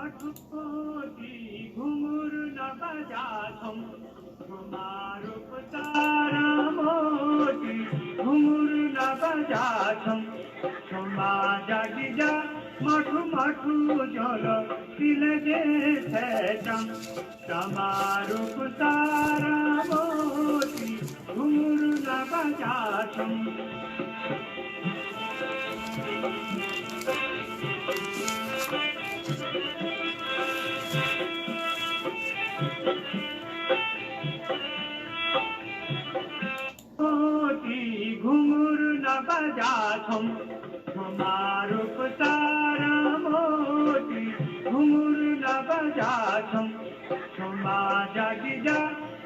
मठुपोती घुंघरू न बजाथम तुम्हारुप तारा मोती घुंघरू न बजाथम क्षमा जागिजा मठु मठु जल तिलगे छेचम तुम्हारुप तारा मोती घुंघरू न बजाथम घुंघरू न बजाथम तुम्हारुप तारा मोती घुंघरू न बजाथम क्षमा जागिजा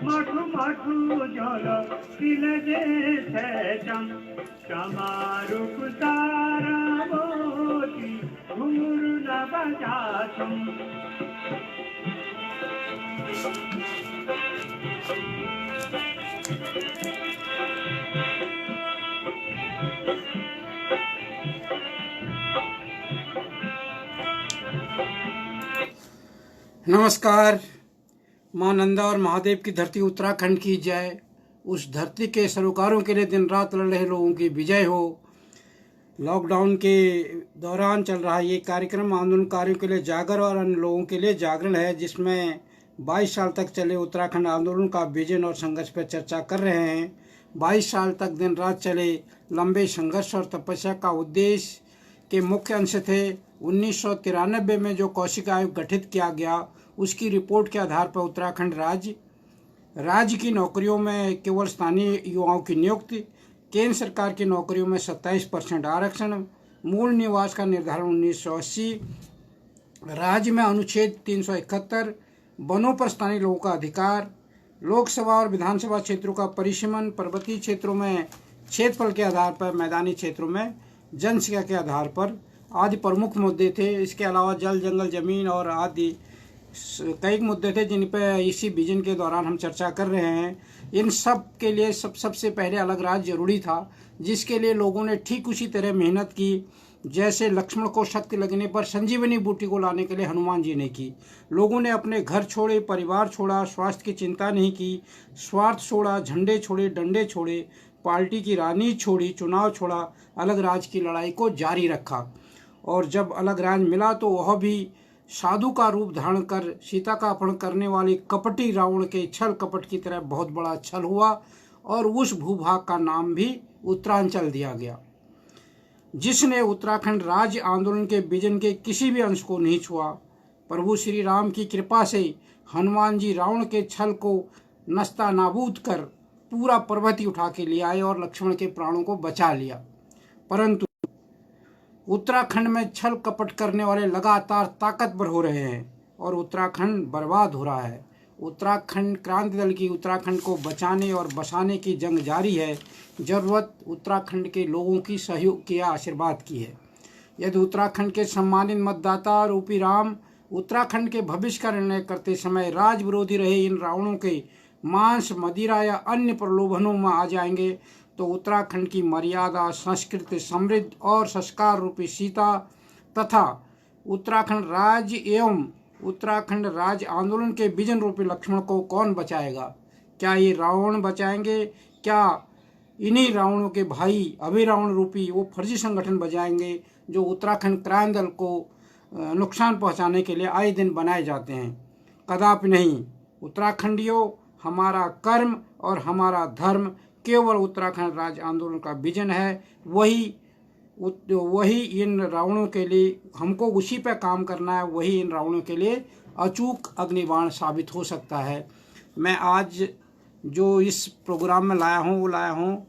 मठु मठु जल तिलगे छेचम तुम्हारुप तारा मोती घुंघरू न बजाथम नमस्कार। मां नंदा और महादेव की धरती उत्तराखंड की जय। उस धरती के सरोकारों के लिए दिन रात लड़ रहे लोगों की विजय हो। लॉकडाउन के दौरान चल रहा ये कार्यक्रम आंदोलनकारियों के लिए जागर और अन्य लोगों के लिए जागरण है, जिसमें 22 साल तक चले उत्तराखंड आंदोलन का विजन और संघर्ष पर चर्चा कर रहे हैं। 22 साल तक दिन रात चले लंबे संघर्ष और तपस्या का उद्देश्य के मुख्य अंश थे 1993 में जो कौशिक आयोग गठित किया गया, उसकी रिपोर्ट के आधार पर उत्तराखंड राज्य की नौकरियों में केवल स्थानीय युवाओं की नियुक्ति, केंद्र सरकार की नौकरियों में 27% आरक्षण, मूल निवास का निर्धारण 1980, राज्य में अनुच्छेद 371, वनों पर स्थानीय लोगों का अधिकार, लोकसभा और विधानसभा क्षेत्रों का परिसीमन, पर्वतीय क्षेत्रों में क्षेत्रफल के आधार पर, मैदानी क्षेत्रों में जनसंख्या के आधार पर आदि प्रमुख मुद्दे थे। इसके अलावा जल, जंगल, जमीन और आदि कई मुद्दे थे जिन पर इसी विजन के दौरान हम चर्चा कर रहे हैं। इन सब के लिए सबसे पहले अलग राज्य जरूरी था, जिसके लिए लोगों ने ठीक उसी तरह मेहनत की जैसे लक्ष्मण को शक्ति लगने पर संजीवनी बूटी को लाने के लिए हनुमान जी ने की। लोगों ने अपने घर छोड़े, परिवार छोड़ा, स्वास्थ्य की चिंता नहीं की, स्वार्थ छोड़ा, झंडे छोड़े, डंडे छोड़े, पार्टी की राजनीति छोड़ी, चुनाव छोड़ा, अलग राज्य की लड़ाई को जारी रखा। और जब अलग राज्य मिला तो वह भी साधु का रूप धारण कर सीता का अपहरण करने वाले कपटी रावण के छल कपट की तरह बहुत बड़ा छल हुआ और उस भूभाग का नाम भी उत्तरांचल दिया गया, जिसने उत्तराखंड राज्य आंदोलन के विजन के किसी भी अंश को नहीं छुआ। प्रभु श्री राम की कृपा से हनुमान जी रावण के छल को नस्ता नाबूद कर पूरा पर्वत ही उठा के ले आए और लक्ष्मण के प्राणों को बचा लिया। परंतु उत्तराखंड में छल कपट करने वाले लगातार ताकतवर हो रहे हैं और उत्तराखंड बर्बाद हो रहा है। उत्तराखंड क्रांति दल की उत्तराखंड को बचाने और बसाने की जंग जारी है। जरूरत उत्तराखंड के लोगों की सहयोग की, आशीर्वाद की है। यदि उत्तराखंड के सम्मानित मतदाता रूपी राम उत्तराखंड के भविष्य का निर्णय करते समय राज विरोधी रहे इन रावणों के मांस, मदिरा या अन्य प्रलोभनों में आ जाएंगे तो उत्तराखंड की मर्यादा, संस्कृति, समृद्ध और संस्कार रूपी सीता तथा उत्तराखंड राज्य एवं उत्तराखंड राज्य आंदोलन के विजन रूपी लक्ष्मण को कौन बचाएगा? क्या ये रावण बचाएंगे? क्या इन्हीं रावणों के भाई अभिरावण रूपी वो फर्जी संगठन बचाएंगे जो उत्तराखंड क्रांति दल को नुकसान पहुंचाने के लिए आए दिन बनाए जाते हैं? कदापि नहीं। उत्तराखंडियों, हमारा कर्म और हमारा धर्म केवल उत्तराखंड राज्य आंदोलन का विजन है। वही इन रावणों के लिए, हमको उसी पे काम करना है, वही इन रावणों के लिए अचूक अग्निबाण साबित हो सकता है। मैं आज जो इस प्रोग्राम में लाया हूँ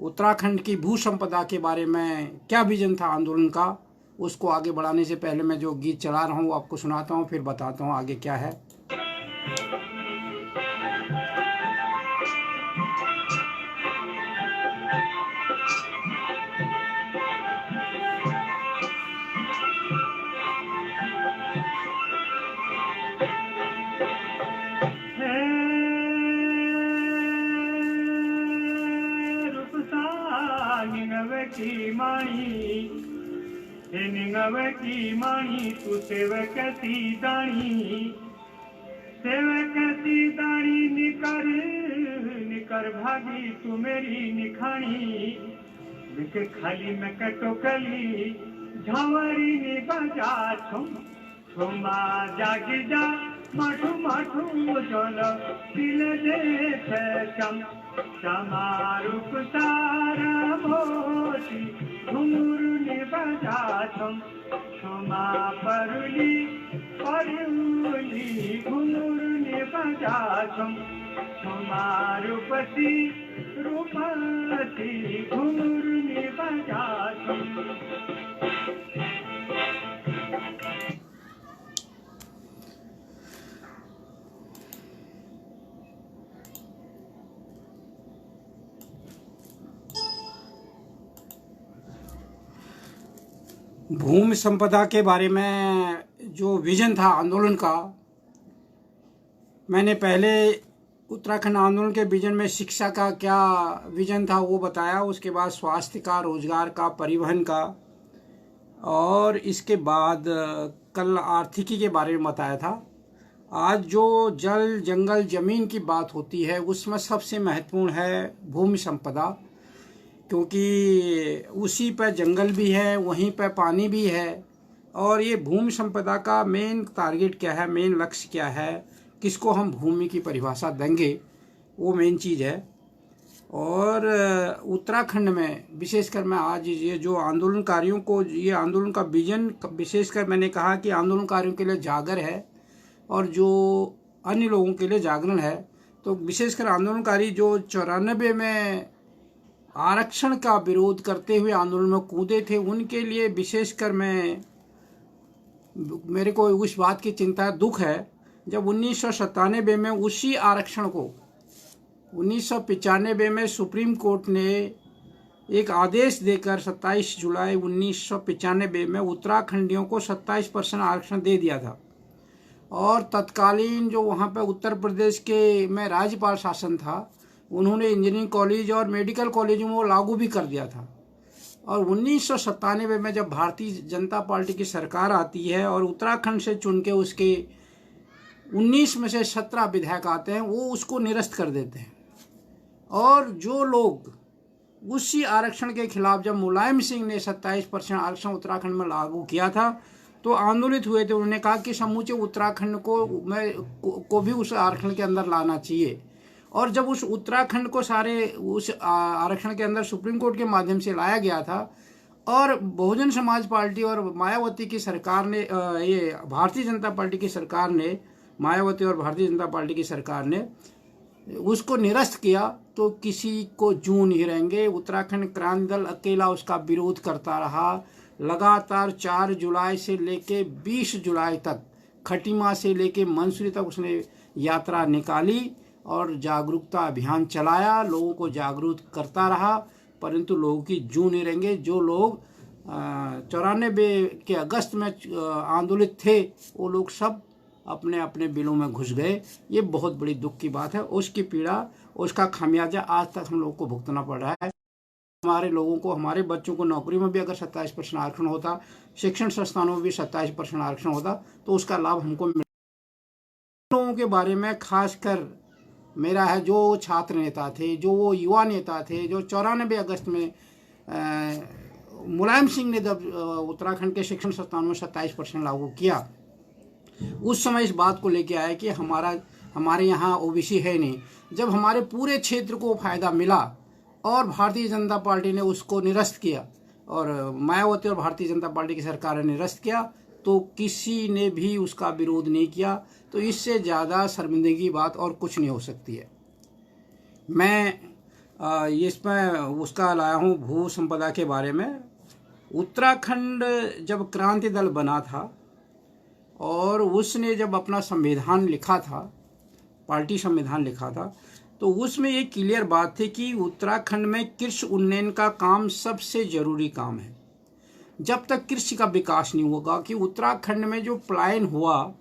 उत्तराखंड की भू संपदा के बारे में क्या विजन था आंदोलन का, उसको आगे बढ़ाने से पहले मैं जो गीत चला रहा हूँ आपको सुनाता हूँ, फिर बताता हूँ आगे क्या है। की माई हे निंगव की माणी तू सेवक सी दाणी, सेवक सी दाणी निकर निकर भागी तू मेरी निखाणी, विक खाली में कटोकली झांवरी ने बजा छुम छुमा जागी जा माठू माठू जल दिल देख चम समारूप सारा मोती घुंघरू ने बजा छुम छुमा परुली परुली घुंघरू ने बजा छुम छुमा रूपसी रूपसी घुंघरू ने बजा छुम। भूमि संपदा के बारे में जो विजन था आंदोलन का, मैंने पहले उत्तराखंड आंदोलन के विजन में शिक्षा का क्या विजन था वो बताया, उसके बाद स्वास्थ्य का, रोजगार का, परिवहन का, और इसके बाद कल आर्थिकी के बारे में बताया था। आज जो जल जंगल जमीन की बात होती है उसमें सबसे महत्वपूर्ण है भूमि संपदा, क्योंकि उसी पर जंगल भी है, वहीं पर पानी भी है। और ये भूमि संपदा का मेन टारगेट क्या है, मेन लक्ष्य क्या है, किसको हम भूमि की परिभाषा देंगे, वो मेन चीज़ है। और उत्तराखंड में विशेषकर मैं आज ये जो आंदोलनकारियों को, ये आंदोलन का विजन विशेषकर मैंने कहा कि आंदोलनकारियों के लिए जागर है और जो अन्य लोगों के लिए जागरण है। तो विशेषकर आंदोलनकारी जो 94 में आरक्षण का विरोध करते हुए आंदोलन में कूदे थे, उनके लिए विशेषकर मेरे को उस बात की चिंता, दुख है, जब 1997 में उसी आरक्षण को 1995 में सुप्रीम कोर्ट ने एक आदेश देकर 27 जुलाई 1995 में उत्तराखंडियों को 27% आरक्षण दे दिया था। और तत्कालीन जो वहाँ पे उत्तर प्रदेश के में राज्यपाल शासन था, उन्होंने इंजीनियरिंग कॉलेज और मेडिकल कॉलेज में वो लागू भी कर दिया था। और 1997 में जब भारतीय जनता पार्टी की सरकार आती है और उत्तराखंड से चुन के उसके 19 में से 17 विधायक आते हैं, वो उसको निरस्त कर देते हैं। और जो लोग उसी आरक्षण के खिलाफ, जब मुलायम सिंह ने 27% आरक्षण उत्तराखंड में लागू किया था, तो आंदोलित हुए थे। उन्होंने कहा कि समूचे उत्तराखंड को भी उस आरक्षण के अंदर लाना चाहिए। और जब उस उत्तराखंड को सारे उस आरक्षण के अंदर सुप्रीम कोर्ट के माध्यम से लाया गया था, और बहुजन समाज पार्टी और मायावती की सरकार ने, ये भारतीय जनता पार्टी की सरकार ने, मायावती और भारतीय जनता पार्टी की सरकार ने उसको निरस्त किया, तो किसी को जू नहीं रहेंगे। उत्तराखंड क्रांति दल अकेला उसका विरोध करता रहा। लगातार 4 जुलाई से लेके 20 जुलाई तक, खटीमा से लेके मंसूरी तक उसने यात्रा निकाली और जागरूकता अभियान चलाया, लोगों को जागरूक करता रहा, परंतु लोगों की जू नहीं रहेंगे। जो लोग 94 के अगस्त में आंदोलित थे, वो लोग सब अपने अपने बिलों में घुस गए। ये बहुत बड़ी दुख की बात है। उसकी पीड़ा, उसका खामियाजा आज तक हम लोगों को भुगतना पड़ रहा है। हमारे लोगों को, हमारे बच्चों को नौकरी में भी अगर 27% आरक्षण होता, शिक्षण संस्थानों में भी 27% आरक्षण होता, तो उसका लाभ हमको मिल। लोगों के बारे में खासकर मेरा है, जो छात्र नेता थे, जो वो युवा नेता थे, जो 94 अगस्त में मुलायम सिंह ने जब उत्तराखंड के शिक्षण संस्थानों में 27% लागू किया, उस समय इस बात को लेके आया कि हमारे यहाँ ओबीसी है नहीं। जब हमारे पूरे क्षेत्र को फायदा मिला और भारतीय जनता पार्टी ने उसको निरस्त किया, और मायावती और भारतीय जनता पार्टी की सरकार ने निरस्त किया, तो किसी ने भी उसका विरोध नहीं किया। तो इससे ज़्यादा शर्मिंदगी बात और कुछ नहीं हो सकती है। मैं इसमें उसका लाया हूँ भू संपदा के बारे में। उत्तराखंड जब क्रांति दल बना था और उसने जब अपना संविधान लिखा था, पार्टी संविधान लिखा था, तो उसमें ये क्लियर बात थी कि उत्तराखंड में कृषि उन्नयन का काम सबसे ज़रूरी काम है। जब तक कृषि का विकास नहीं होगा, कि उत्तराखंड में जो पलायन हुआ,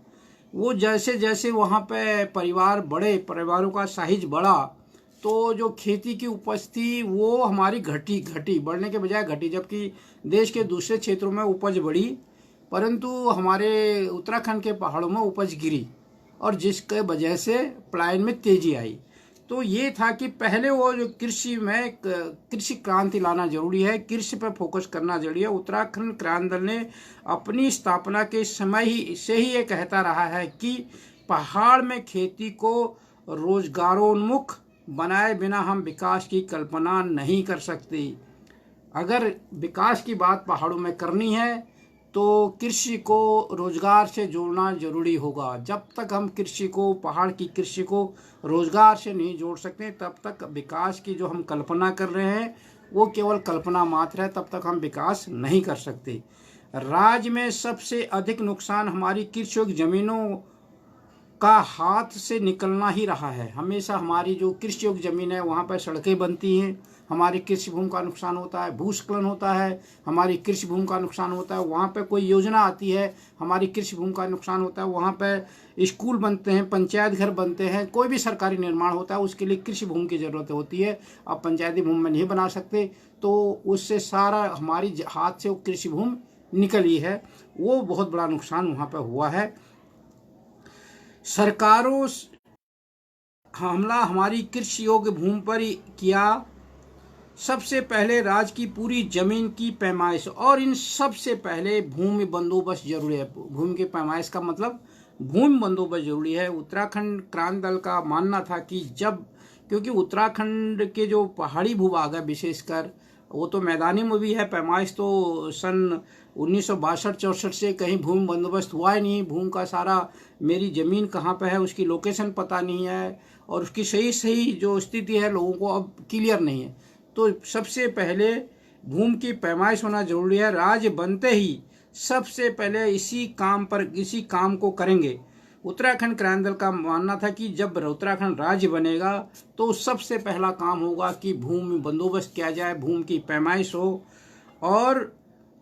वो जैसे जैसे वहाँ पे परिवारों का साइज बढ़ा, तो जो खेती की उपज थी वो हमारी घटी बढ़ने के बजाय घटी, जबकि देश के दूसरे क्षेत्रों में उपज बढ़ी, परंतु हमारे उत्तराखंड के पहाड़ों में उपज गिरी, और जिसके वजह से पलायन में तेजी आई। तो ये था कि पहले वो जो कृषि में कृषि क्रांति लाना जरूरी है, कृषि पर फोकस करना जरूरी है। उत्तराखंड क्रांति दल ने अपनी स्थापना के समय ही से ही ये कहता रहा है कि पहाड़ में खेती को रोजगारोन्मुख बनाए बिना हम विकास की कल्पना नहीं कर सकते। अगर विकास की बात पहाड़ों में करनी है तो कृषि को रोजगार से जोड़ना जरूरी होगा। जब तक हम कृषि को, पहाड़ की कृषि को रोजगार से नहीं जोड़ सकते, तब तक विकास की जो हम कल्पना कर रहे हैं वो केवल कल्पना मात्र है, तब तक हम विकास नहीं कर सकते। राज्य में सबसे अधिक नुकसान हमारी कृषि योग्य जमीनों का हाथ से निकलना ही रहा है। हमेशा हमारी जो कृषि योग्य जमीन है वहाँ पर सड़कें बनती हैं, हमारी कृषि भूमि का नुकसान होता है, भूस्खलन होता है, हमारी कृषि भूमि का नुकसान होता है। वहाँ पर कोई योजना आती है, हमारी कृषि भूमि का नुकसान होता है। वहाँ पर स्कूल बनते हैं, पंचायत घर बनते हैं, कोई भी सरकारी निर्माण होता है, उसके लिए कृषि भूमि की ज़रूरत होती है। अब पंचायती भूमि में नहीं बना सकते, तो उससे सारा हमारी हाथ से वो कृषि भूमि निकली है, वो बहुत बड़ा नुकसान वहाँ पर हुआ है। सरकारों हमला हमारी कृषि योग्य भूमि पर किया। सबसे पहले राज्य की पूरी जमीन की पैमाइश, और इन सबसे पहले भूमि बंदोबस्त जरूरी है। भूमि की पैमाइश का मतलब भूमि बंदोबस्त जरूरी है। उत्तराखंड क्रांति दल का मानना था कि क्योंकि उत्तराखंड के जो पहाड़ी भूभाग है विशेषकर, वो तो मैदानी में भी है। पैमाइश तो सन 1962-64 से कहीं भूमि बंदोबस्त हुआ ही नहीं। भूमि का सारा, मेरी ज़मीन कहाँ पे है उसकी लोकेशन पता नहीं है, और उसकी सही जो स्थिति है लोगों को अब क्लियर नहीं है। तो सबसे पहले भूमि की पैमाइश होना जरूरी है। राज्य बनते ही सबसे पहले इसी काम को करेंगे। उत्तराखंड क्रांति दल का मानना था कि जब उत्तराखंड राज्य बनेगा तो सबसे पहला काम होगा कि भूमि बंदोबस्त किया जाए, भूमि की पैमाइश हो। और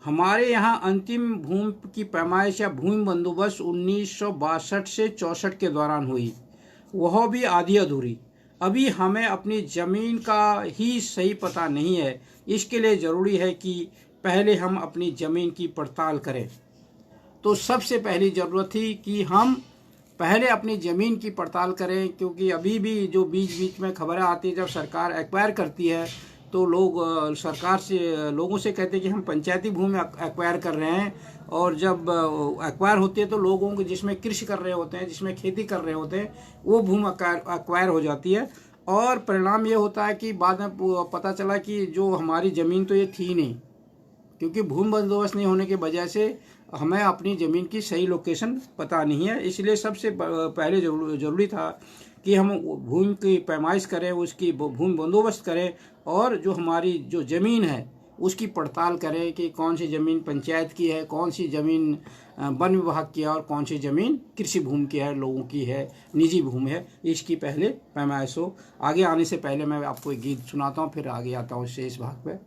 हमारे यहाँ अंतिम भूमि की पैमाइश या भूमि बंदोबस्त 1962 से 64 के दौरान हुई, वह भी आधी अधूरी। अभी हमें अपनी ज़मीन का ही सही पता नहीं है। इसके लिए ज़रूरी है कि पहले हम अपनी ज़मीन की पड़ताल करें। तो सबसे पहली ज़रूरत थी कि हम पहले अपनी ज़मीन की पड़ताल करें, क्योंकि अभी भी जो बीच में खबरें आती है, जब सरकार एक्वायर करती है तो लोग लोगों से कहते हैं कि हम पंचायती भूमि एक्वायर कर रहे हैं, और जब एक्वायर होती है तो लोगों को जिसमें कृषि कर रहे होते हैं, जिसमें खेती कर रहे होते हैं, वो भूमि एक्वायर हो जाती है। और परिणाम ये होता है कि बाद में पता चला कि जो हमारी ज़मीन तो ये थी नहीं, क्योंकि भूमि बंदोबस्त नहीं होने की वजह से हमें अपनी ज़मीन की सही लोकेशन पता नहीं है। इसलिए सबसे पहले ज़रूरी था कि हम भूमि की पैमाइश करें, उसकी भूमि बंदोबस्त करें, और जो हमारी जो ज़मीन है उसकी पड़ताल करें कि कौन सी ज़मीन पंचायत की है, कौन सी ज़मीन वन विभाग की है, और कौन सी ज़मीन कृषि भूमि की है, लोगों की है, निजी भूमि है। इसकी पहले पैमाइश हो। आगे आने से पहले मैं आपको एक गीत सुनाता हूँ, फिर आगे आता हूँ शेष भाग पे।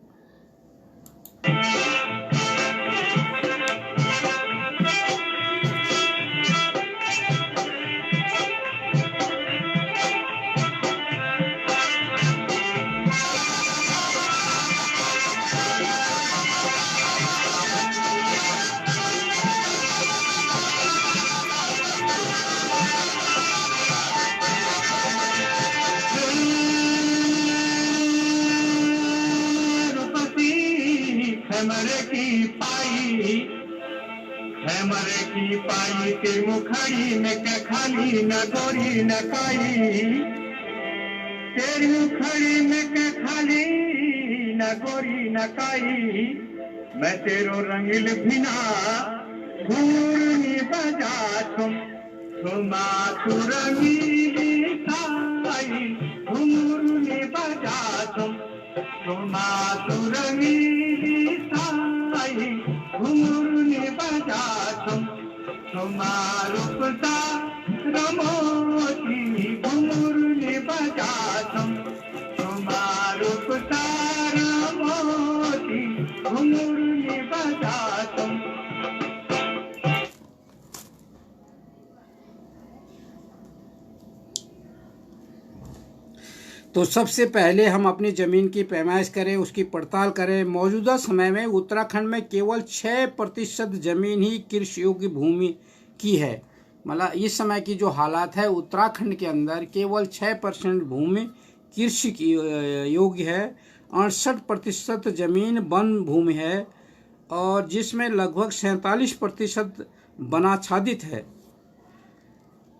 मरे की पाई के मुखड़ी में क्या खाली न गोरी न काई, तेरी मुखड़ी में क्या खाली न गोरी न काई। मैं तेरो रंगील बिना घूरनी बजा तुमा तू रंगीली काई, घूरनी बजा तुमा तू रंगीली काई, घूरनी बजा तुम्हारो पता रमोती, घूरनी बजा तुम्हारो पता रमोती, घूरनी बजा तो सबसे पहले हम अपनी ज़मीन की पैमाइश करें, उसकी पड़ताल करें। मौजूदा समय में उत्तराखंड में केवल 6% ज़मीन ही कृषि योग्य भूमि की है। मतलब इस समय की जो हालात है, उत्तराखंड के अंदर केवल 6% भूमि कृषि की योग्य है। 68% ज़मीन वन भूमि है और जिसमें लगभग 47% वनाच्छादित है।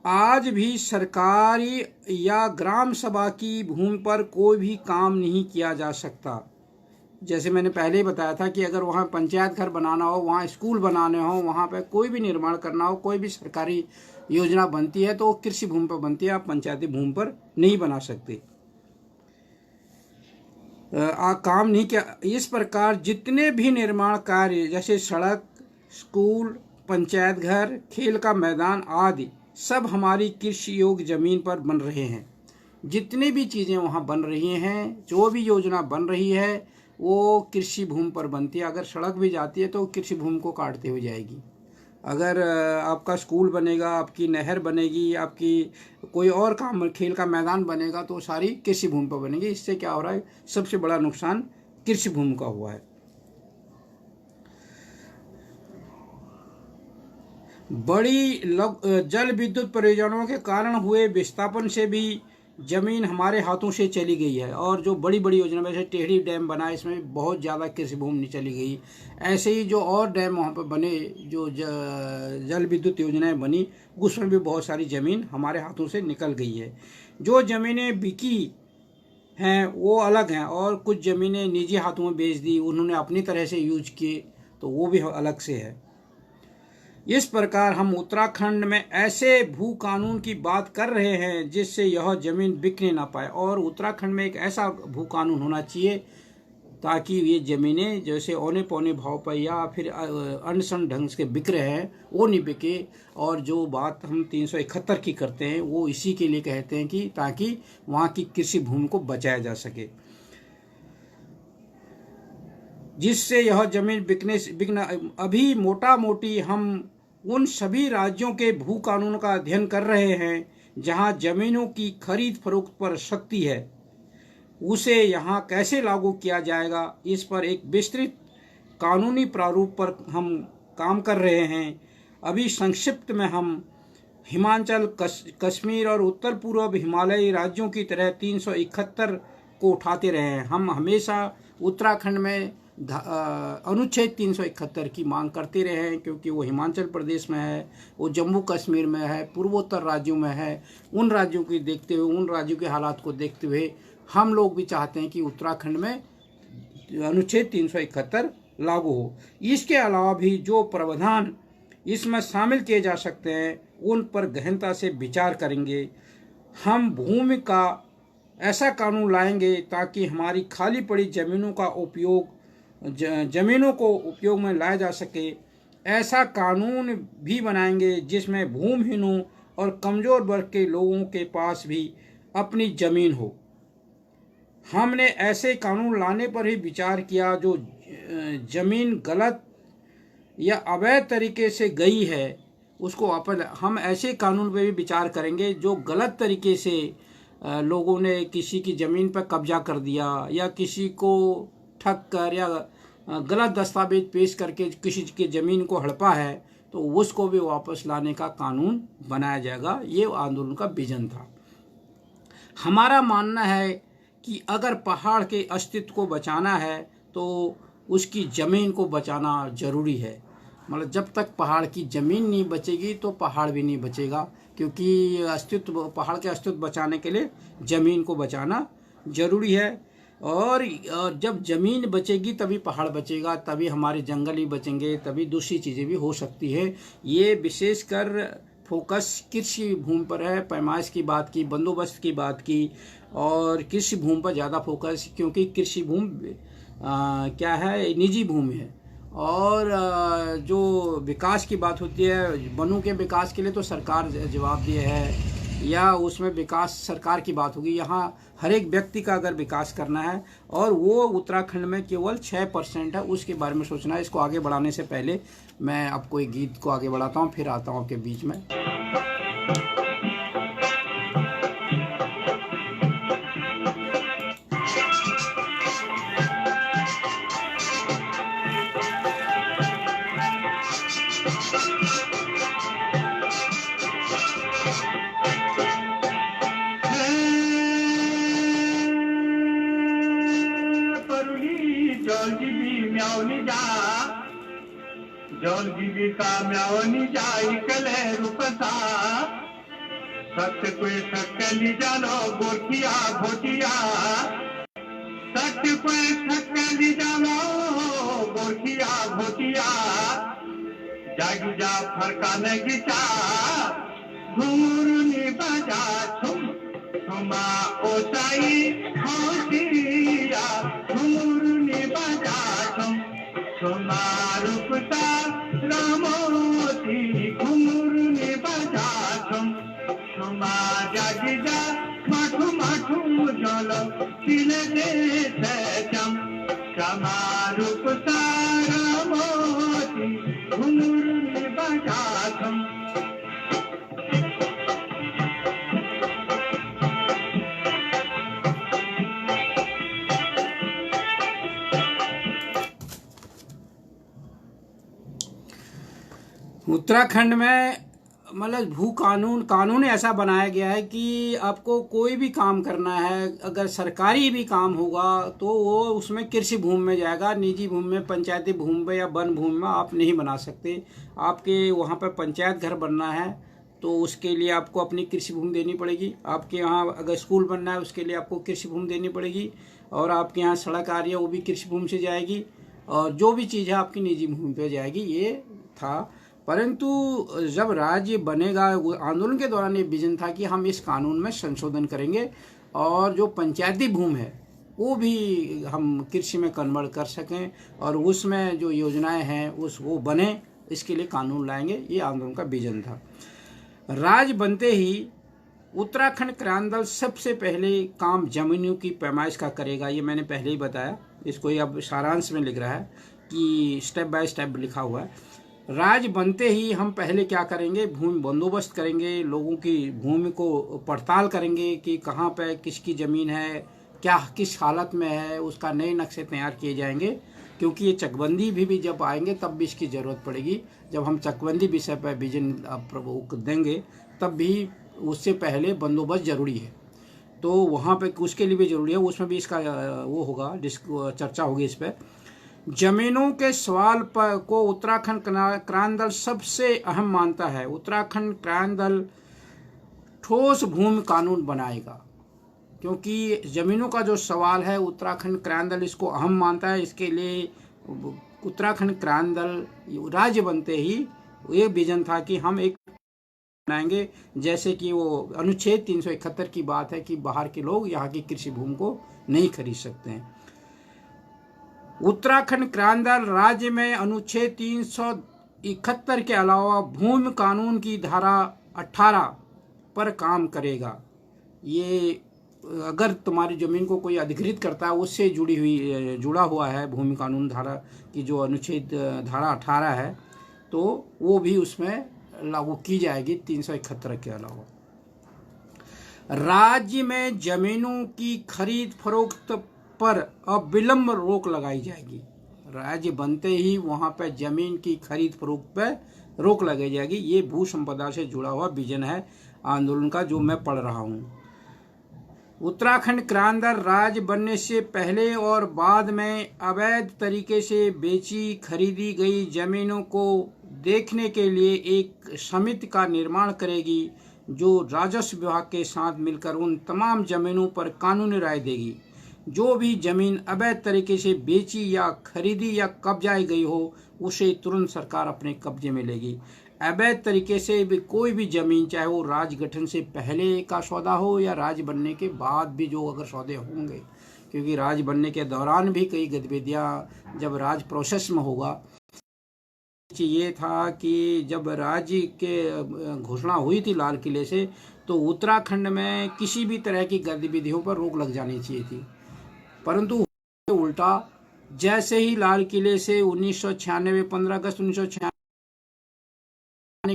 आज भी सरकारी या ग्राम सभा की भूमि पर कोई भी काम नहीं किया जा सकता। जैसे मैंने पहले ही बताया था कि अगर वहाँ पंचायत घर बनाना हो, वहाँ स्कूल बनाने हो, वहाँ पे कोई भी निर्माण करना हो, कोई भी सरकारी योजना बनती है तो वो कृषि भूमि पर बनती है, आप पंचायती भूमि पर नहीं बना सकते। काम नहीं किया। इस प्रकार जितने भी निर्माण कार्य जैसे सड़क, स्कूल, पंचायत घर, खेल का मैदान आदि सब हमारी कृषि योग्य ज़मीन पर बन रहे हैं। जितनी भी चीज़ें वहाँ बन रही हैं, जो भी योजना बन रही है वो कृषि भूमि पर बनती है। अगर सड़क भी जाती है तो कृषि भूमि को काटते हुए जाएगी। अगर आपका स्कूल बनेगा, आपकी नहर बनेगी, आपकी कोई और काम, खेल का मैदान बनेगा तो सारी कृषि भूमि पर बनेगी। इससे क्या हो रहा है, सबसे बड़ा नुकसान कृषि भूमि का हुआ है। बड़ी जल विद्युत परियोजनाओं के कारण हुए विस्थापन से भी जमीन हमारे हाथों से चली गई है। और जो बड़ी बड़ी योजना जैसे टेहरी डैम बना, इसमें बहुत ज़्यादा कृषि भूमि चली गई। ऐसे ही जो और डैम वहाँ पर बने, जो जल विद्युत योजनाएं बनी, उसमें भी बहुत सारी ज़मीन हमारे हाथों से निकल गई है। जो ज़मीनें बिकी हैं वो अलग हैं, और कुछ ज़मीनें निजी हाथों में बेच दी, उन्होंने अपनी तरह से यूज किए, तो वो भी अलग से है। इस प्रकार हम उत्तराखंड में ऐसे भू कानून की बात कर रहे हैं जिससे यह जमीन बिकने ना पाए। और उत्तराखंड में एक ऐसा भू कानून होना चाहिए ताकि ये ज़मीनें जैसे औने पौने भाव पर या फिर अनसन ढंग से बिक रहे हैं वो नहीं बिके। और जो बात हम 371 की करते हैं वो इसी के लिए कहते हैं कि ताकि वहाँ की कृषि भूमि को बचाया जा सके, जिससे यह जमीन बिकना। अभी मोटा मोटी हम उन सभी राज्यों के भू कानून का अध्ययन कर रहे हैं जहां जमीनों की खरीद फरोख्त पर शक्ति है, उसे यहां कैसे लागू किया जाएगा, इस पर एक विस्तृत कानूनी प्रारूप पर हम काम कर रहे हैं। अभी संक्षिप्त में हम हिमाचल, कश्मीर और उत्तर पूर्व हिमालयी राज्यों की तरह 371 को उठाते रहे हैं। हम हमेशा उत्तराखंड में अनुच्छेद 371 की मांग करते रहे हैं, क्योंकि वो हिमाचल प्रदेश में है, वो जम्मू कश्मीर में है, पूर्वोत्तर राज्यों में है। उन राज्यों की देखते हुए, उन राज्यों के हालात को देखते हुए हम लोग भी चाहते हैं कि उत्तराखंड में अनुच्छेद 371 लागू हो। इसके अलावा भी जो प्रावधान इसमें शामिल किए जा सकते हैं उन पर गहनता से विचार करेंगे। हम भूमि का ऐसा कानून लाएंगे ताकि हमारी खाली पड़ी ज़मीनों को उपयोग में लाया जा सके। ऐसा कानून भी बनाएंगे जिसमें भूमिहीनों और कमज़ोर वर्ग के लोगों के पास भी अपनी ज़मीन हो। हमने ऐसे कानून लाने पर ही विचार किया जो ज़मीन गलत या अवैध तरीके से गई है उसको वापस। हम ऐसे कानून पर भी विचार करेंगे जो गलत तरीके से लोगों ने किसी की ज़मीन पर कब्जा कर दिया या किसी को ठग कर या गलत दस्तावेज पेश करके किसी की ज़मीन को हड़पा है, तो उसको भी वापस लाने का कानून बनाया जाएगा। ये आंदोलन का विजन था। हमारा मानना है कि अगर पहाड़ के अस्तित्व को बचाना है तो उसकी ज़मीन को बचाना ज़रूरी है। मतलब जब तक पहाड़ की ज़मीन नहीं बचेगी तो पहाड़ भी नहीं बचेगा, क्योंकि पहाड़ के अस्तित्व बचाने के लिए ज़मीन को बचाना ज़रूरी है। और जब ज़मीन बचेगी तभी पहाड़ बचेगा, तभी हमारे जंगल भी बचेंगे, तभी दूसरी चीज़ें भी हो सकती है। ये विशेषकर फोकस कृषि भूमि पर है। पैमाइश की बात की, बंदोबस्त की बात की, और कृषि भूमि पर ज़्यादा फोकस, क्योंकि कृषि भूमि क्या है, निजी भूमि है। और जो विकास की बात होती है, वनों के विकास के लिए तो सरकार जवाबदेह है, या उसमें विकास सरकार की बात होगी। यहाँ हर एक व्यक्ति का अगर विकास करना है, और वो उत्तराखंड में केवल 6% है, उसके बारे में सोचना है। इसको आगे बढ़ाने से पहले मैं आपको एक गीत को आगे बढ़ाता हूँ, फिर आता हूँ आपके बीच में। जौन जीविका म्यावनी जाई कले रूपसा सत्य कोई सकली जानो गोरखिया घोटिया सत्य कोई सकली जानो गोरखिया घोटिया जागी जा फरकाने गिचा घुंगरूनी बजा छुमा ओसाई घोटिया घुंगरूनी बजा छुमा रूपसा रामोती घुंगरूनी बजा छुमा जागी जा माठू माठू जल चिले दे चम क्षमा रूपसा रामोती घुंगरूनी बजा उत्तराखंड में मतलब भू कानून ऐसा बनाया गया है कि आपको कोई भी काम करना है, अगर सरकारी भी काम होगा तो वो उसमें कृषि भूमि में जाएगा, निजी भूमि में, पंचायती भूमि में या वन भूमि में आप नहीं बना सकते। आपके वहाँ पर पंचायत घर बनना है तो उसके लिए आपको अपनी कृषि भूमि देनी पड़ेगी। आपके यहाँ अगर स्कूल बनना है उसके लिए आपको कृषि भूमि देनी पड़ेगी। और आपके यहाँ सड़क आ रही है वो भी कृषि भूमि से जाएगी। और जो भी चीज़ है आपकी निजी भूमि पर जाएगी। ये था। परंतु जब राज्य बनेगा, आंदोलन के दौरान ये विजन था कि हम इस कानून में संशोधन करेंगे और जो पंचायती भूमि है वो भी हम कृषि में कन्वर्ट कर सकें और उसमें जो योजनाएं हैं वो बने, इसके लिए कानून लाएंगे। ये आंदोलन का विजन था। राज्य बनते ही उत्तराखंड क्रांति दल सबसे पहले काम जमीनों की पैमाइश का करेगा। ये मैंने पहले ही बताया, इसको ये अब सारांश में लिख रहा है कि स्टेप बाय स्टेप लिखा हुआ है। राज्य बनते ही हम पहले क्या करेंगे, भूमि बंदोबस्त करेंगे, लोगों की भूमि को पड़ताल करेंगे कि कहाँ पे किसकी ज़मीन है, क्या किस हालत में है, उसका नए नक्शे तैयार किए जाएंगे। क्योंकि ये चकबंदी भी जब आएंगे तब भी इसकी ज़रूरत पड़ेगी। जब हम चकबंदी विषय पर विजन देंगे तब भी उससे पहले बंदोबस्त ज़रूरी है। तो वहाँ पे उसके लिए भी ज़रूरी है, उसमें भी इसका वो होगा, चर्चा होगी इस पर। जमीनों के सवाल पर को उत्तराखंड क्रांति दल सबसे अहम मानता है। उत्तराखंड क्रांति दल ठोस भूमि कानून बनाएगा क्योंकि जमीनों का जो सवाल है उत्तराखंड क्रांति दल इसको अहम मानता है। इसके लिए उत्तराखंड क्रांति दल राज्य बनते ही ये विजन था कि हम एक बनाएंगे, जैसे कि वो अनुच्छेद 371 की बात है कि बाहर के लोग यहाँ की कृषि भूमि को नहीं खरीद सकते हैं। उत्तराखंड क्रांति दल राज्य में अनुच्छेद 371 के अलावा भूमि कानून की धारा 18 पर काम करेगा। ये अगर तुम्हारी जमीन को कोई अधिकृत करता है उससे जुड़ा हुआ है भूमि कानून धारा की जो अनुच्छेद धारा 18 है तो वो भी उसमें लागू की जाएगी 371 के अलावा। राज्य में जमीनों की खरीद फरोख्त पर अब विलंब रोक लगाई जाएगी। राज्य बनते ही वहां पर जमीन की खरीद फरोख्त पर रोक लगाई जाएगी। ये भू संपदा से जुड़ा हुआ विजन है आंदोलन का जो मैं पढ़ रहा हूँ। उत्तराखंड क्रांति दल राज्य बनने से पहले और बाद में अवैध तरीके से बेची खरीदी गई जमीनों को देखने के लिए एक समिति का निर्माण करेगी जो राजस्व विभाग के साथ मिलकर उन तमाम जमीनों पर कानूनी राय देगी। जो भी जमीन अवैध तरीके से बेची या खरीदी या कब्जाई गई हो उसे तुरंत सरकार अपने कब्जे में लेगी। अवैध तरीके से भी कोई भी जमीन, चाहे वो राज्य गठन से पहले का सौदा हो या राज्य बनने के बाद भी जो अगर सौदे होंगे, क्योंकि राज्य बनने के दौरान भी कई गतिविधियां जब राज्य प्रोसेस में होगा। ये था कि जब राज्य के घोषणा हुई थी लाल किले से तो उत्तराखंड में किसी भी तरह की गतिविधियों पर रोक लग जानी चाहिए थी, परंतु उल्टा जैसे ही लाल किले से 1996 15 अगस्त 1996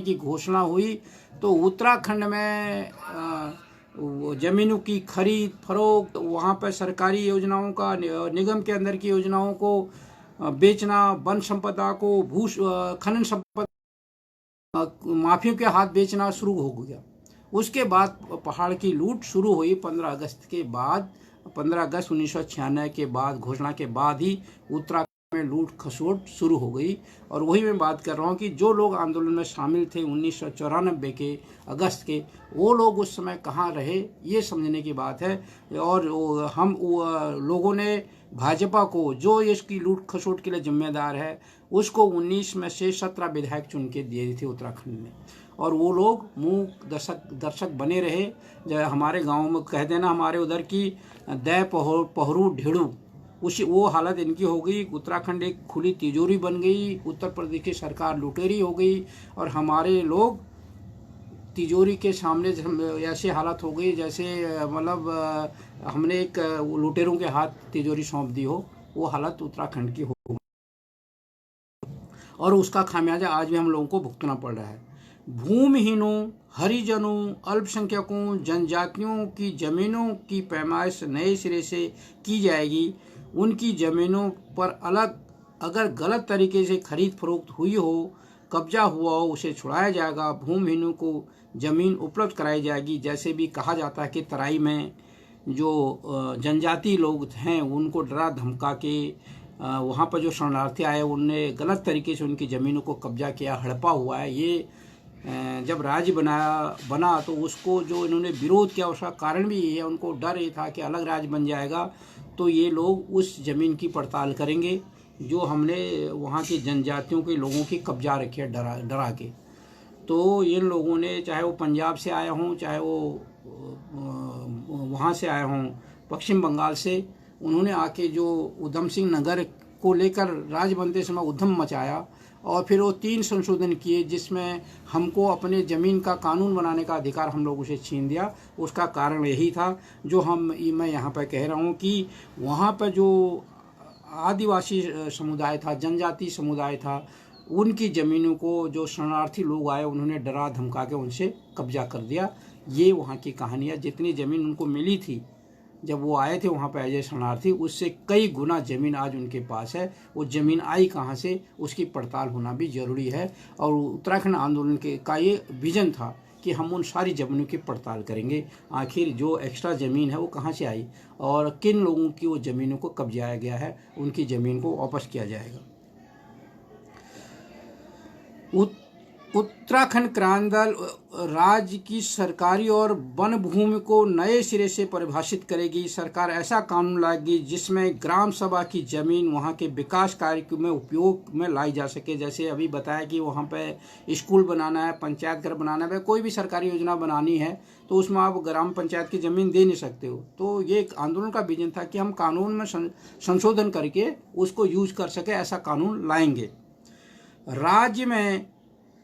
की घोषणा हुई तो उत्तराखंड में जमीनों की खरीद फरोख्त, वहाँ पर सरकारी योजनाओं का, निगम के अंदर की योजनाओं को बेचना, वन संपदा को, खनन संपदा माफियों के हाथ बेचना शुरू हो गया। उसके बाद पहाड़ की लूट शुरू हुई 15 अगस्त के बाद। 15 अगस्त 1996 के बाद घोषणा के बाद ही उत्तराखंड में लूट खसोट शुरू हो गई। और वही मैं बात कर रहा हूँ कि जो लोग आंदोलन में शामिल थे 1994 के अगस्त के, वो लोग उस समय कहाँ रहे, ये समझने की बात है। और हम लोगों ने भाजपा को, जो इसकी लूट खसोट के लिए जिम्मेदार है, उसको 19 में से 17 विधायक चुन के दिए थे उत्तराखंड में। और वो लोग मूक दर्शक बने रहे। जब हमारे गांव में कह देना, हमारे उधर की दै पहरू ढेड़ू, उसी वो हालत इनकी हो गई। उत्तराखंड एक खुली तिजोरी बन गई, उत्तर प्रदेश की सरकार लुटेरी हो गई, और हमारे लोग तिजोरी के सामने ऐसे हालत हो गई जैसे मतलब हमने एक लुटेरों के हाथ तिजोरी सौंप दी हो, वो हालत उत्तराखंड की हो। और उसका खामियाजा आज भी हम लोगों को भुगतना पड़ रहा है। भूमिहीनों, हरिजनों, अल्पसंख्यकों, जनजातियों की ज़मीनों की पैमाइश नए सिरे से की जाएगी। उनकी ज़मीनों पर अगर गलत तरीके से खरीद फरोख्त हुई हो, कब्जा हुआ हो, उसे छुड़ाया जाएगा। भूमिहीनों को ज़मीन उपलब्ध कराई जाएगी। जैसे भी कहा जाता है कि तराई में जो जनजाति लोग हैं उनको डरा धमका के वहाँ पर जो शरणार्थी आए उनने गलत तरीके से उनकी ज़मीनों को कब्जा किया, हड़पा हुआ है। ये जब राज्य बना तो उसको जो इन्होंने विरोध किया उसका कारण भी ये है, उनको डर ये था कि अलग राज्य बन जाएगा तो ये लोग उस ज़मीन की पड़ताल करेंगे जो हमने वहाँ की जनजातियों के लोगों की कब्जा रखी है डरा के। तो इन लोगों ने, चाहे वो पंजाब से आए हों, चाहे वो वहाँ से आए हों पश्चिम बंगाल से, उन्होंने आके जो उधम सिंह नगर को लेकर राज्य बनते समय उधम मचाया। और फिर वो 3 संशोधन किए जिसमें हमको अपने ज़मीन का कानून बनाने का अधिकार हम लोगों से छीन दिया। उसका कारण यही था जो मैं यहाँ पर कह रहा हूँ कि वहाँ पर जो आदिवासी समुदाय था, जनजाति समुदाय था, उनकी ज़मीनों को जो शरणार्थी लोग आए उन्होंने डरा धमका के उनसे कब्जा कर दिया। ये वहाँ की कहानी है। जितनी ज़मीन उनको मिली थी जब वो आए थे वहाँ पर एज ए शरणार्थी, उससे कई गुना ज़मीन आज उनके पास है। वो ज़मीन आई कहाँ से, उसकी पड़ताल होना भी ज़रूरी है। और उत्तराखंड आंदोलन का ये विज़न था कि हम उन सारी ज़मीनों की पड़ताल करेंगे, आखिर जो एक्स्ट्रा ज़मीन है वो कहाँ से आई और किन लोगों की वो ज़मीनों को कब्जाया गया है, उनकी ज़मीन को वापस किया जाएगा। उत्तराखंड क्रांति दल राज्य की सरकारी और वन भूमि को नए सिरे से परिभाषित करेगी। सरकार ऐसा कानून लाएगी जिसमें ग्राम सभा की जमीन वहां के विकास कार्य में उपयोग में लाई जा सके। जैसे अभी बताया कि वहां पे स्कूल बनाना है, पंचायत घर बनाना है, कोई भी सरकारी योजना बनानी है तो उसमें आप ग्राम पंचायत की जमीन दे नहीं सकते हो। तो ये एक आंदोलन का विजन था कि हम कानून में संशोधन करके उसको यूज कर सके, ऐसा कानून लाएंगे। राज्य में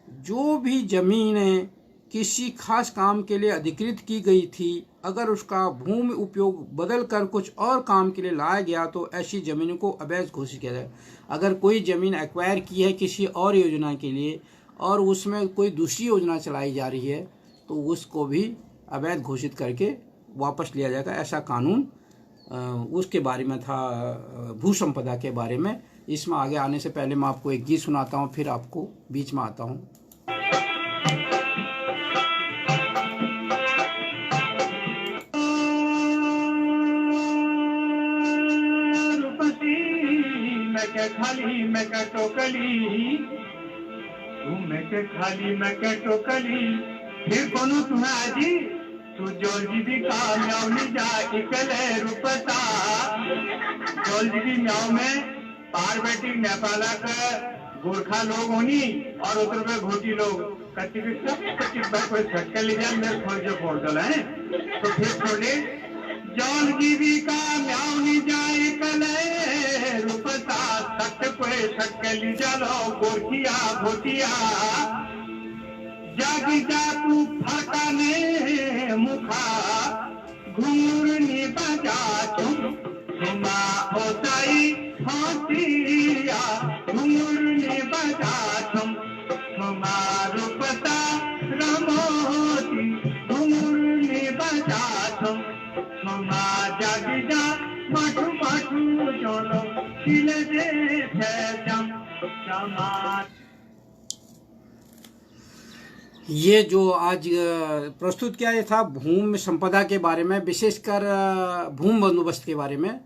जो भी जमीनें किसी खास काम के लिए अधिकृत की गई थी, अगर उसका भूमि उपयोग बदल कर कुछ और काम के लिए लाया गया तो ऐसी जमीनों को अवैध घोषित किया जाए। अगर कोई ज़मीन एक्वायर की है किसी और योजना के लिए और उसमें कोई दूसरी योजना चलाई जा रही है तो उसको भी अवैध घोषित करके वापस लिया जाएगा। ऐसा कानून उसके बारे में था, भू संपदा के बारे में। इसमें आगे आने से पहले मैं आपको एक गीत सुनाता हूँ, फिर आपको बीच में आता हूँ। खाली मैं क्या टोकली, तू मैं के खाली मैं क्या टोकली, फिर कोनो तुम्हें आजी तू जोलजी भी कामयाब नहीं जा इकले रुपता। जोलजी म्याओ में पार बैठी नेपाल का गोरखा लोग होनी और उधर पे घोटी लोग कच्ची कोई छटके ले जाए मेरे खोल जो फोड़ दो है तो फिर छोड़े जौन जीविका म्याओ नहीं जाए कले रुपता सट कोई छटके ली जालो गोरखिया घोटिया जागी जातू फरका ने मुखा घूरनी बजा तुमा होताई होतिया घूरनी बजा तुमा रुपता रमोती घूरनी बजा तुमा जागी जा माठू माठू जोलो खिले दे जम जमा। ये जो आज प्रस्तुत किया ये था भूमि संपदा के बारे में, विशेषकर भूमि बंदोबस्त के बारे में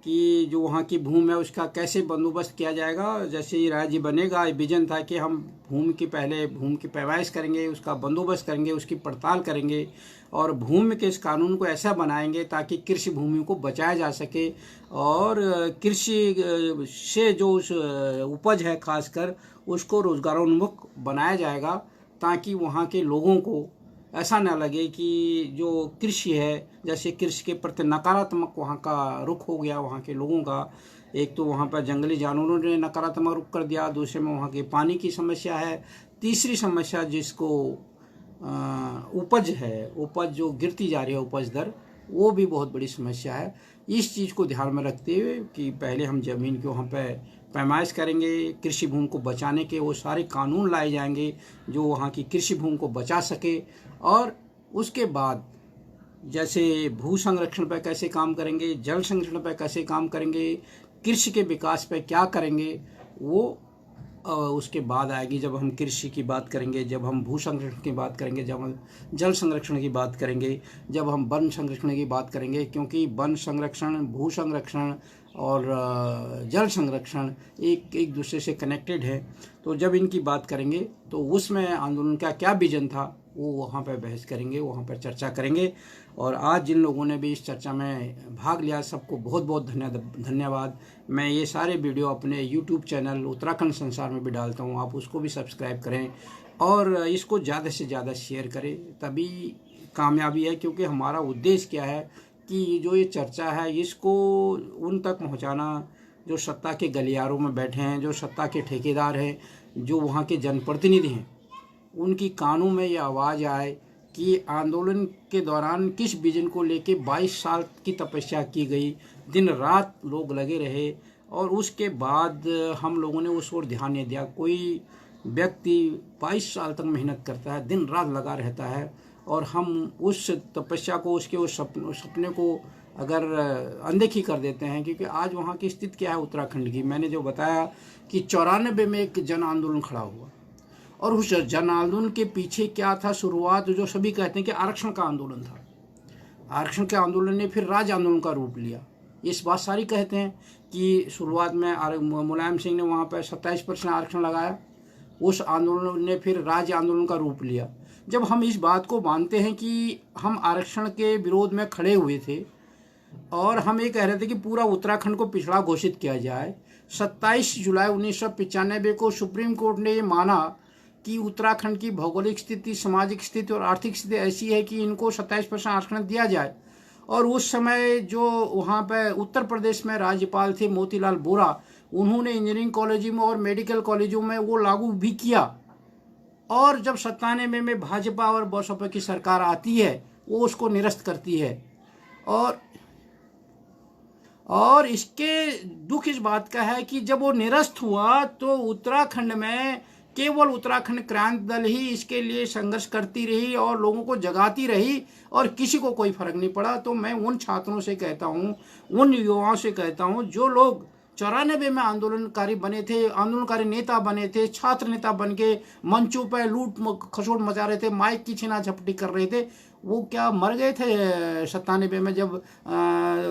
कि जो वहाँ की भूमि है उसका कैसे बंदोबस्त किया जाएगा। जैसे ही राज्य बनेगा, विजन था कि हम पहले भूमि की पैमाइश करेंगे, उसका बंदोबस्त करेंगे, उसकी पड़ताल करेंगे और भूमि के इस कानून को ऐसा बनाएंगे ताकि कृषि भूमि को बचाया जा सके और कृषि से जो उस उपज है खासकर उसको रोजगारोन्मुख बनाया जाएगा, ताकि वहाँ के लोगों को ऐसा ना लगे कि जो कृषि है, जैसे कृषि के प्रति नकारात्मक वहाँ का रुख हो गया वहाँ के लोगों का। एक तो वहाँ पर जंगली जानवरों ने नकारात्मक रुख कर दिया, दूसरे में वहाँ के पानी की समस्या है, तीसरी समस्या जिसको उपज है, उपज जो गिरती जा रही है उपज दर, वो भी बहुत बड़ी समस्या है। इस चीज़ को ध्यान में रखते हुए कि पहले हम ज़मीन के वहाँ पे पैमाइश करेंगे, कृषि भूमि को बचाने के वो सारे कानून लाए जाएंगे जो वहाँ की कृषि भूमि को बचा सके, और उसके बाद जैसे भू संरक्षण पर कैसे काम करेंगे, जल संरक्षण पर कैसे काम करेंगे, कृषि के विकास पर क्या करेंगे, वो उसके बाद आएगी। जब हम कृषि की बात करेंगे, जब हम भू संरक्षण की बात करेंगे, जब हम जल संरक्षण की बात करेंगे, जब हम वन संरक्षण की बात करेंगे, क्योंकि वन संरक्षण, भू संरक्षण और जल संरक्षण एक दूसरे से कनेक्टेड है। तो जब इनकी बात करेंगे तो उसमें आंदोलन का क्या विजन था वो वहाँ पर बहस करेंगे, वहाँ पर चर्चा करेंगे। और आज जिन लोगों ने भी इस चर्चा में भाग लिया सबको बहुत बहुत धन्यवाद। मैं ये सारे वीडियो अपने YouTube चैनल उत्तराखंड संसार में भी डालता हूँ, आप उसको भी सब्सक्राइब करें और इसको ज़्यादा से ज़्यादा शेयर करें, तभी कामयाबी है। क्योंकि हमारा उद्देश्य क्या है कि जो ये चर्चा है इसको उन तक पहुँचाना जो सत्ता के गलियारों में बैठे हैं, जो सत्ता के ठेकेदार हैं, जो वहाँ के जनप्रतिनिधि हैं, उनकी कानों में ये आवाज़ आए कि आंदोलन के दौरान किस विजन को लेके 22 साल की तपस्या की गई, दिन रात लोग लगे रहे और उसके बाद हम लोगों ने उस ओर ध्यान नहीं दिया। कोई व्यक्ति 22 साल तक मेहनत करता है, दिन रात लगा रहता है, और हम उस तपस्या को, उसके उस सपने को अगर अनदेखी कर देते हैं। क्योंकि आज वहाँ की स्थिति क्या है उत्तराखंड की, मैंने जो बताया कि 94 में एक जन आंदोलन खड़ा हुआ और उस जन आंदोलन के पीछे क्या था, शुरुआत जो सभी कहते हैं कि आरक्षण का आंदोलन था। आरक्षण के आंदोलन ने फिर राज्य आंदोलन का रूप लिया। इस बात सारी कहते हैं कि शुरुआत में मुलायम सिंह ने वहाँ पर 27% आरक्षण लगाया, उस आंदोलन ने फिर राज्य आंदोलन का रूप लिया। जब हम इस बात को मानते हैं कि हम आरक्षण के विरोध में खड़े हुए थे और हम ये कह रहे थे कि पूरा उत्तराखंड को पिछड़ा घोषित किया जाए, 27 जुलाई 1995 को सुप्रीम कोर्ट ने ये माना कि उत्तराखंड की भौगोलिक स्थिति, सामाजिक स्थिति और आर्थिक स्थिति ऐसी है कि इनको 27% आरक्षण दिया जाए। और उस समय जो वहाँ पर उत्तर प्रदेश में राज्यपाल थे मोतीलाल वोरा, उन्होंने इंजीनियरिंग कॉलेजों में और मेडिकल कॉलेजों में वो लागू भी किया। और जब 97 में भाजपा और बसपा की सरकार आती है वो उसको निरस्त करती है। और इसके दुख इस बात का है कि जब वो निरस्त हुआ तो उत्तराखंड में केवल उत्तराखंड क्रांति दल ही इसके लिए संघर्ष करती रही और लोगों को जगाती रही और किसी को कोई फर्क नहीं पड़ा। तो मैं उन छात्रों से कहता हूँ, उन युवाओं से कहता हूँ जो लोग 94 में आंदोलनकारी बने थे, आंदोलनकारी नेता बने थे, छात्र नेता बन के मंचों पर लूट खसोट मचा रहे थे, माइक की छीना झपटी कर रहे थे, वो क्या मर गए थे 97 में जब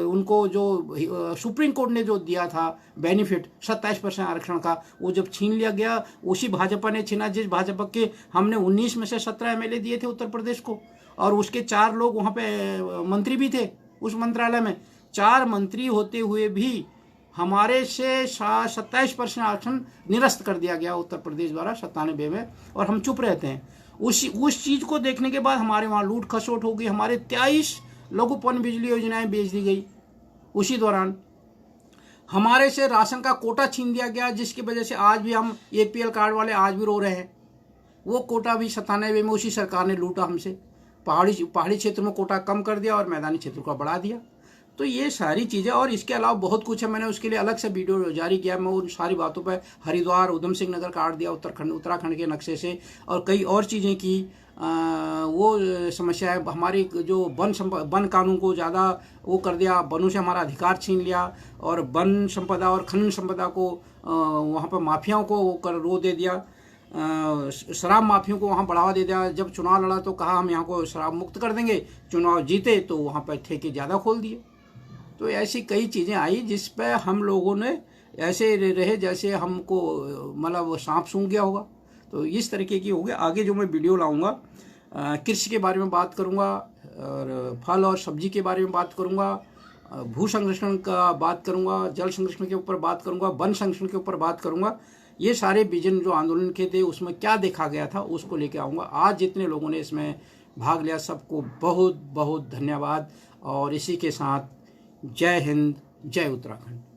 उनको जो सुप्रीम कोर्ट ने जो दिया था बेनिफिट 27% आरक्षण का, वो जब छीन लिया गया, उसी भाजपा ने छीना जिस भाजपा के हमने 19 में से 17 MLA दिए थे उत्तर प्रदेश को, और उसके 4 लोग वहाँ पे मंत्री भी थे उस मंत्रालय में। 4 मंत्री होते हुए भी हमारे से 27% आरक्षण निरस्त कर दिया गया उत्तर प्रदेश द्वारा 97 में, और हम चुप रहते हैं। उस चीज़ को देखने के बाद हमारे वहाँ लूट खसोट हो गई, हमारे 23 लघु पन बिजली योजनाएं बेच दी गई। उसी दौरान हमारे से राशन का कोटा छीन दिया गया, जिसकी वजह से आज भी हम APL कार्ड वाले आज भी रो रहे हैं। वो कोटा भी 97 में उसी सरकार ने लूटा हमसे। पहाड़ी क्षेत्र में कोटा कम कर दिया और मैदानी क्षेत्र को बढ़ा दिया। तो ये सारी चीज़ें, और इसके अलावा बहुत कुछ है, मैंने उसके लिए अलग से वीडियो जारी किया। मैं उन सारी बातों पर हरिद्वार, उधम सिंह नगर काट दिया उत्तराखंड के नक्शे से, और कई और चीज़ें की। वो समस्या है हमारी, जो वन कानून को ज़्यादा वो कर दिया, वनों से हमारा अधिकार छीन लिया, और वन संपदा और खनन संपदा को वहाँ पर माफियाओं को रो दे दिया, शराब माफियों को वहाँ बढ़ावा दे दिया। जब चुनाव लड़ा तो कहा हम यहाँ को शराब मुक्त कर देंगे, चुनाव जीते तो वहाँ पर ठेके ज़्यादा खोल दिए। तो ऐसी कई चीज़ें आई जिस पे हम लोगों ने ऐसे रहे जैसे हमको मतलब वो सांप सूंघ गया होगा। तो इस तरीके की हो गया। आगे जो मैं वीडियो लाऊंगा कृषि के बारे में बात करूंगा और फल और सब्जी के बारे में बात करूंगा, भू संरक्षण का बात करूंगा, जल संरक्षण के ऊपर बात करूंगा, वन संरक्षण के ऊपर बात करूंगा। ये सारे विजन जो आंदोलन के थे उसमें क्या देखा गया था उसको लेके आऊँगा। आज जितने लोगों ने इसमें भाग लिया सबको बहुत बहुत धन्यवाद। और इसी के साथ जय हिंद, जय उत्तराखंड।